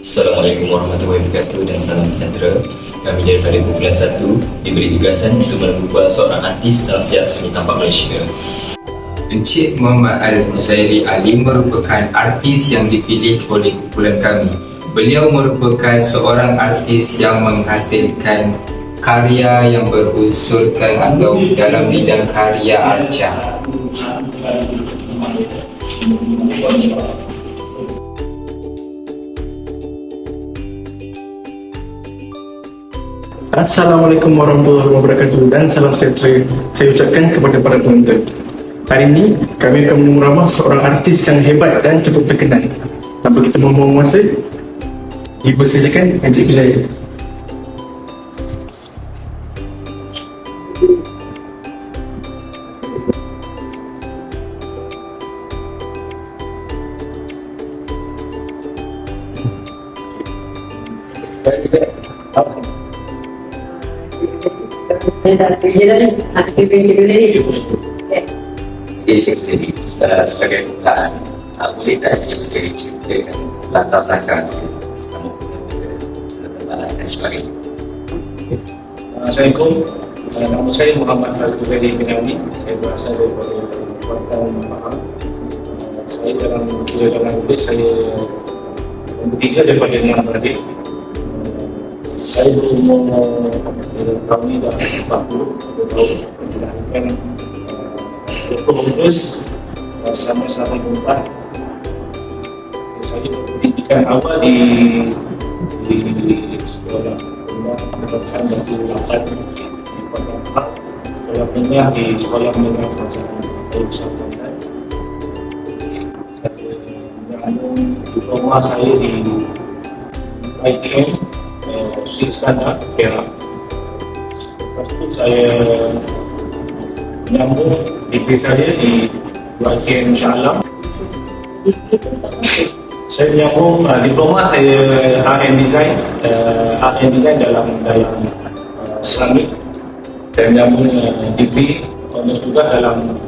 Assalamualaikum warahmatullahi wabarakatuh dan salam sejahtera. Kami daripada kumpulan 1 diberi tugasan untuk menumbuhkan seorang artis dalam siar seni tampak Malaysia. Encik Muhammad Al-Muzairi Ali merupakan artis yang dipilih oleh kumpulan kami. Beliau merupakan seorang artis yang menghasilkan karya yang berusulkan atau dalam bidang karya arca. Assalamualaikum warahmatullahi wabarakatuh dan salam sejahtera saya ucapkan kepada para penonton. Hari ini kami akan menemuramah seorang artis yang hebat dan cukup terkenal. Tanpa kita membuang masa, dipersilakan Encik Muzairi. Saya tak kerja dah ni, nak kerja juga ni. Jadi Cik Muzairi, sebagai pembukaan, boleh tak Cik Muzairi ceritakan latar belakang selama perkembangan dan sebagainya? Assalamualaikum, nama saya Muhammad Al-Muzairi bin Ali. Saya berasal daripada Kuantan Pahang. Saya dalam lebih saya bertiga daripada 6 beradik. Saya berumur tahun ini dah 40 tahun. Dilahirkan 20 Ogos 1984. Saya pendidikan awal di sekolah menengah pendidikan Batu 8 di Kuantan Pahang. Sekolah menengah di Sekolah Menengah Kerajaan Usaha Kuantan. Saya menyambung diploma saya di ITM Sri Iskandar, Perak. Lepas tu saya menyambung degree saya di ITM Shah Alam. Saya menyambung diploma saya Art and Design dalam Islamic. Saya menyambung degree honors juga dalam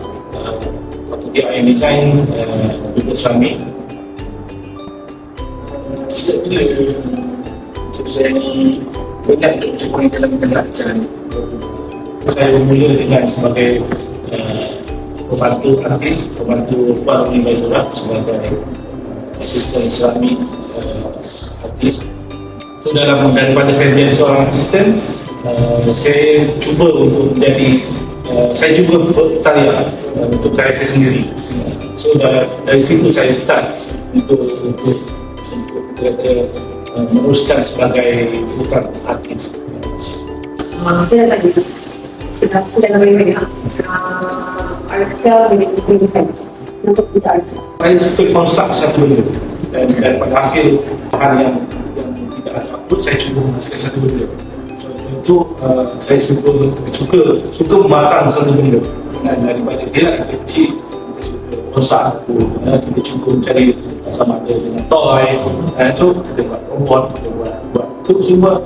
fakulti Art and Design juga Islamic. Saya ni banyak untuk berjumpa dalam bidang acara ni. Saya bermula dengan sebagai pembantu artis, pembantu Puan Meninggal juga sebagai asisten Islami artis. So daripada saya menjadi seorang asisten, saya cuba untuk menjadi, saya cuba berkarya untuk karya saya sendiri. So dari situ saya start untuk meneruskan sebagai bukan artis. Saya tak tahu. Sudah banyak artikel pendidikan untuk kita artikel. Saya suka konsep satu benda dan pada hasil bahan yang tidak ada output, saya cuba menghasilkan satu benda. So itu saya suka memasang satu benda. Dan daripada dia kita kecil, kita suka konsep satu. Kita cuba mencari sama ada dengan toys, so kita buat robot, kita buat itu semua.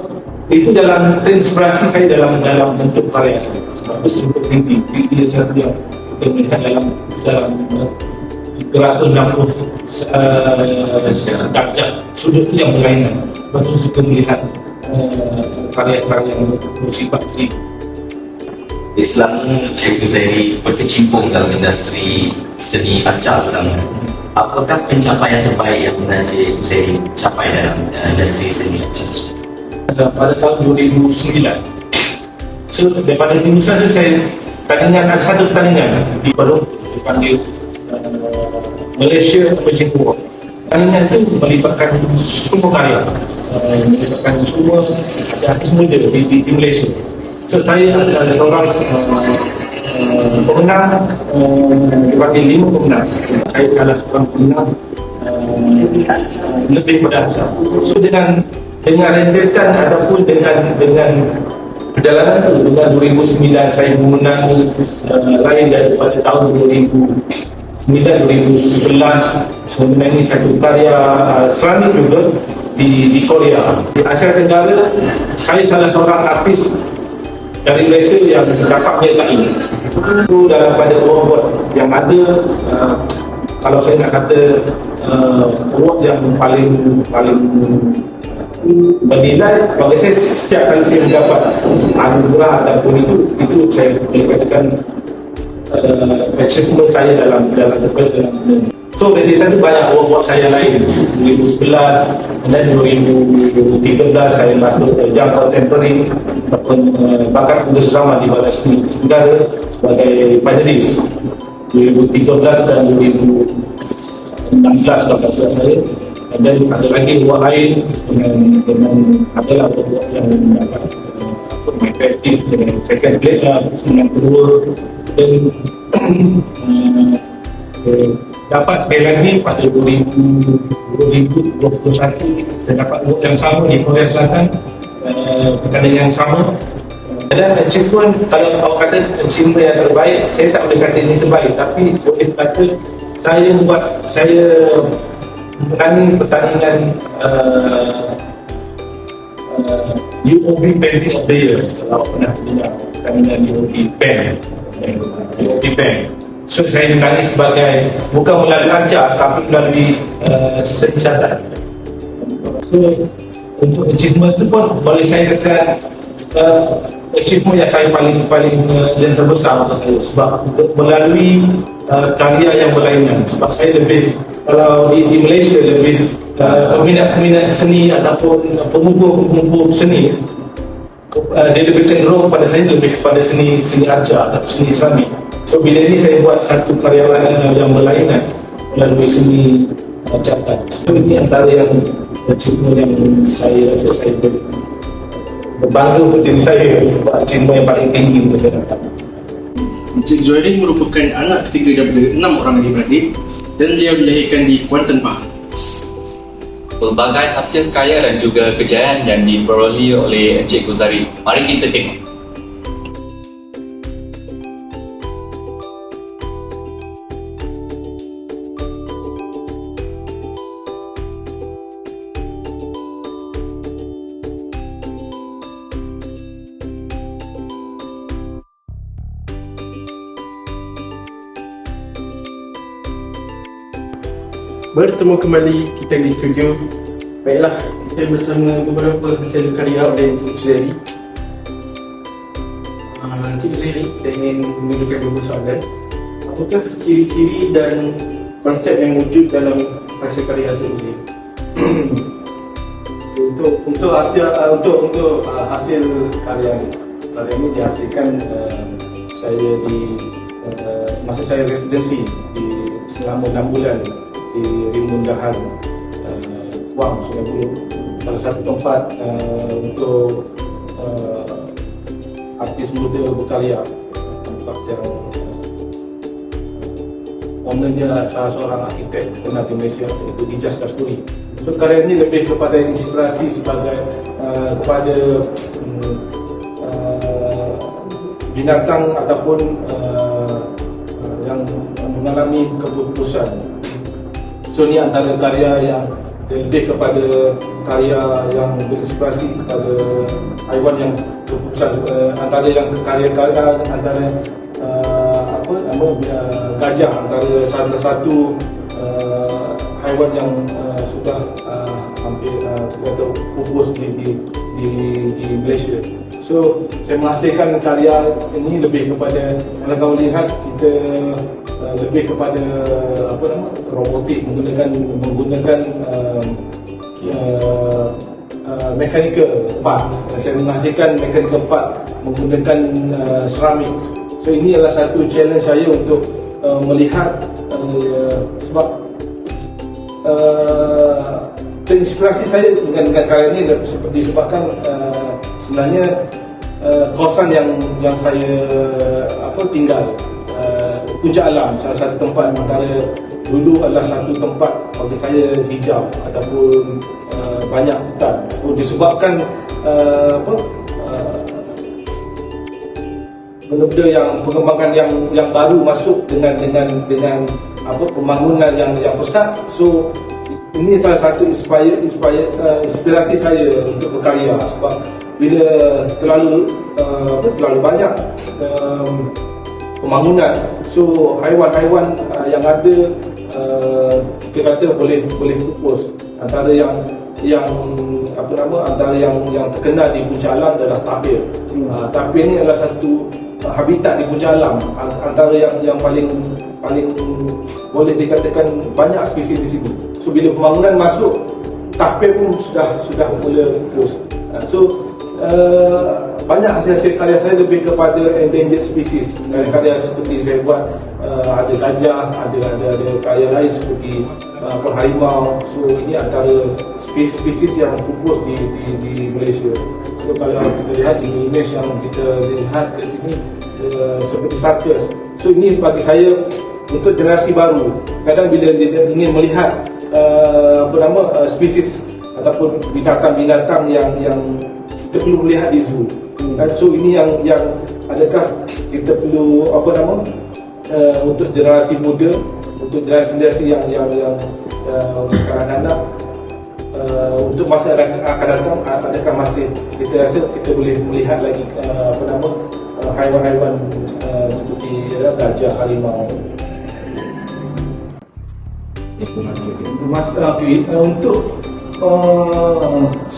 Itu dalam inspirasi saya dalam bentuk karya saya. Sebab itu cuba 3D satu yang kita melihat dalam 360 darjah sudut itu yang berlainan. Sebab itu suka melihat karya-karya yang bersifat 3D. Selama Cik Muzairi berkecimpung dalam industri seni arca terutama, apakah pencapaian terbaik yang pernah Cik Muzairi capai dalam industri seni arca? Pada tahun 2009. So daripada 2009 saya ada satu pertandingan di Bandung dipanggil Malaysia Emerging Award. Pertandingan itu melibatkan semua karya, melibatkan semua artis muda di Malaysia. So saya adalah seorang pemenang, dipanggil 5 pemenang. Saya adalah seorang pemenang lebih pada arca. So dengan rentetan ataupun dengan perjalanan itu, dengan 2009 saya memenang lain daripada tahun 2009-2011 saya menangi satu karya Islamic juga di Korea. Di Asia Tenggara, saya salah seorang artis dari Malaysia yang dapat menyertai itu daripada robot yang ada kalau saya nak kata award yang paling bernilai bagi saya, setiap kali saya mendapat anugerah ataupun itu saya boleh katakan achievement saya dalam so Medita itu banyak award saya lain. 2011 dan 2013 saya masuk Young Contemporary ataupun bakat muda sesama di Batas Seni Negara sebagai finalis 2013 dan 2016 bakat saya. Dan ada lagi award lain dengan adalah award yang mendapat effective dengan second place dengan kedua dan dapat sekali lagi pada 2021 saya dapat award yang sama di Korea Selatan, pertandingan yang sama. Dan achievement, kalau awak kata achievement yang terbaik, saya tak boleh kata ini terbaik, tapi boleh kata saya menangani pertandingan UOB Painting of the Year. Kalau pernah dengar pertandingan UOB Pen. So saya menangani sebagai bukan melalui kaca tapi melalui seni catat. So untuk achievement itu pun boleh saya katakan achievement yang saya paling yang terbesar untuk saya, sebab melalui karya yang berlainan. Sebab saya lebih, kalau di Malaysia lebih peminat seni ataupun pengumpul seni, dia lebih cenderung pada saya lebih kepada seni arca atau seni Islami. So bila ini saya buat satu karya yang berlainan melalui seni catat. So ini antara yang achievement yang saya rasa saya berbangga untuk diri saya, achievement yang paling tinggi untuk saya dapat. Encik Zuhairi merupakan anak ketiga daripada 6 orang adik-beradik dan beliau dilahirkan di Kuantan, Pahang. Pelbagai hasil karya dan juga kejayaan yang diperoleh oleh Encik Guzari, mari kita tengok. Bertemu kembali kita di studio. Baiklah, kita bersama beberapa hasil karya oleh Encik Zuhairi. Encik Zuhairi, saya ingin menunjukkan beberapa soalan. Apakah ciri-ciri dan konsep yang wujud dalam hasil karya ini? Untuk hasil karya ini dihasilkan saya di masa saya residensi selama 6 bulan di Rimundahan, Wang, Sungai Buloh, salah satu tempat untuk artis muda berkarya, tempat yang ownernya salah seorang arkitek terkenal di Malaysia, iaitu Ijaz Kasturi. So karya ini lebih kepada inspirasi sebagai kepada binatang ataupun yang mengalami keputusan. So ni antara karya yang lebih kepada karya yang berinspirasi kepada haiwan yang keputusan, antara yang karya-karya antara gajah, antara salah satu haiwan yang sudah hampir kita pupus di Malaysia. So saya menghasilkan karya ini lebih kepada, kalau kamu lihat kita lebih kepada robotik, menggunakan mechanical part. Saya menghasilkan mechanical part menggunakan ceramik. So ini adalah satu challenge saya untuk melihat sebab terinspirasi saya dengan karya ini disebabkan sebenarnya kawasan yang saya tinggal, Puncak Alam, salah satu tempat antara dulu adalah satu tempat bagi saya hijau ataupun banyak hutan. Disebabkan benda-benda yang pengembangan yang baru masuk dengan pembangunan yang pesat. So ini salah satu inspirasi saya untuk berkarya, sebab bila terlalu banyak pembangunan, so haiwan-haiwan yang ada kita kata boleh pupus. Antara antara yang terkenal di Puncak Alam adalah tapir. Tapir ni adalah satu habitat di Puncak Alam, antara yang paling boleh dikatakan banyak spesies di sini. So bila pembangunan masuk, tapir pun sudah mula pupus. So banyak hasil karya saya lebih kepada endangered species. Karya seperti saya buat ada gajah, ada karya lain seperti harimau. So ini antara spesies yang pupus di Malaysia. So kalau kita lihat image yang kita lihat kat sini seperti sarkas. So ini bagi saya untuk generasi baru. Kadang bila dia ingin melihat spesies ataupun binatang-binatang yang kita perlu melihat di zoo. So ini yang adakah kita perlu untuk generasi muda, untuk generasi yang anak-anak, untuk masa akan datang, adakah masih kita rasa kita boleh melihat lagi haiwan-haiwan seperti gajah, harimau. Untuk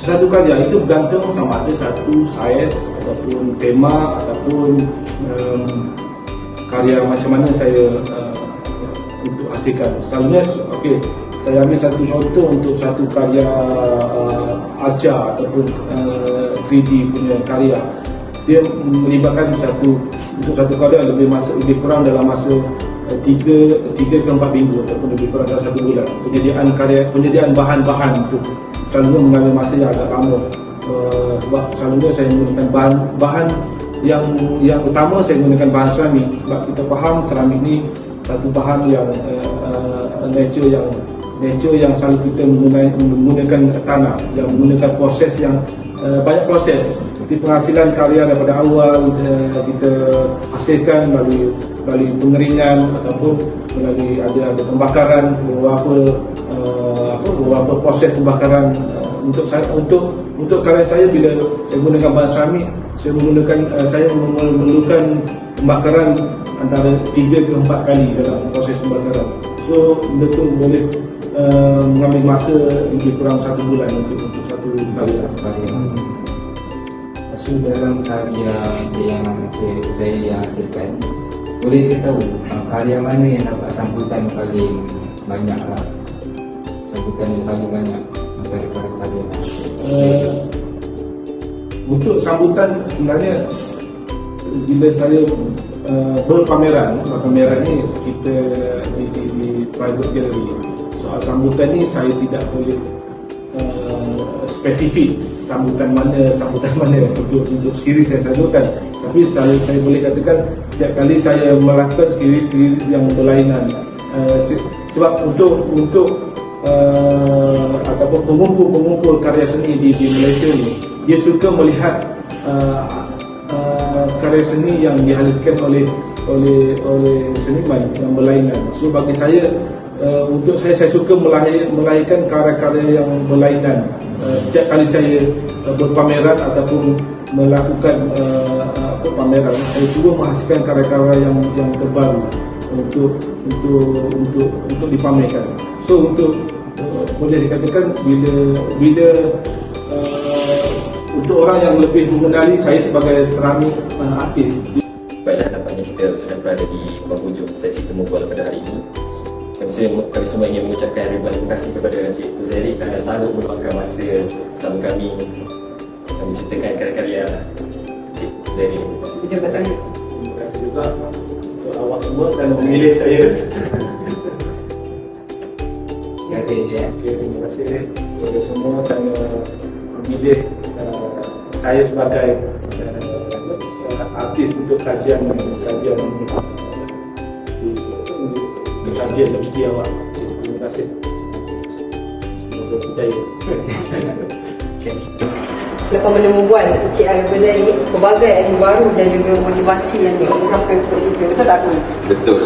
satu karya itu bergantung sama ada satu saiz ataupun tema ataupun karya macam mana saya untuk hasilkan. Selalunya saya ambil satu contoh untuk satu karya arca ataupun 3D punya karya. Dia melibatkan untuk satu karya lebih kurang dalam masa 3 ke 4 minggu ataupun lebih kurang dalam 1 bulan. Penyediaan bahan-bahan itu selalunya mengambil masa yang agak lama. Sebab selalunya saya menggunakan bahan yang utama, saya menggunakan bahan seramik. Sebab kita faham seramik ni satu bahan yang nature yang selalu kita menggunakan tanah, yang menggunakan proses yang banyak proses. Seperti penghasilan karya daripada awal kita hasilkan melalui pengeringan ataupun melalui ada pembakaran, beberapa proses pembakaran. Untuk karya saya, bila saya menggunakan bahan seramik, saya memerlukan pembakaran antara 3 ke 4 kali dalam proses pembakaran. So benda tu boleh mengambil masa lebih kurang 1 bulan untuk satu karya. So dalam karya yang saya hasilkan, boleh saya tahu karya mana yang dapat sambutan paling banyak lah? Sambutan yang paling banyak daripada karya untuk sambutan sebenarnya bila saya berpameran ni kita di private gallery. Soal sambutan ni saya tidak boleh spesifik sambutan mana untuk siri saya salurkan. Tapi saya boleh katakan setiap kali saya melakukan siri yang berlainan, sebab untuk ataupun pengumpul karya seni di Malaysia ni, dia suka melihat karya seni yang dihasilkan oleh seniman yang berlainan. So bagi saya, untuk saya suka melahirkan karya-karya yang berlainan. Setiap kali saya berpameran ataupun melakukan pameran, saya cuba menghasilkan karya-karya yang terbaru untuk dipamerkan. So boleh dikatakan bila untuk orang yang lebih mengenali saya sebagai seramik artis. Baiklah, nampaknya kita sudah berada di penghujung sesi temu bual pada hari ini. Kami semua ingin mengucapkan ribuan terima kasih kepada Encik Huzairi kerana sanggup meluangkan masa bersama kami menceritakan karya-karya Encik Huzairi. Terima kasih. Terima kasih juga untuk awak semua dan memilih saya. Terima kasih. Terima kasih kepada semua dan memilih saya sebagai artis untuk kajian mesti awak. Terima kasih. Semoga berjaya. Selepas membuat Encik Huzairi pelbagai ilmu baru dan juga motivasi yang diungkapkan kepada kita, betul tak Kun? Betul.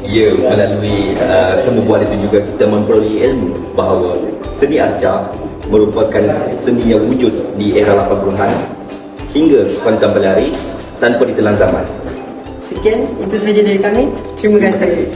Ya, melalui temu bual itu juga kita memperoleh ilmu bahawa seni arca merupakan seni yang wujud di era 80-an hingga kontemporari tanpa ditelan zaman. Sekian, itu sahaja dari kami. Terima kasih.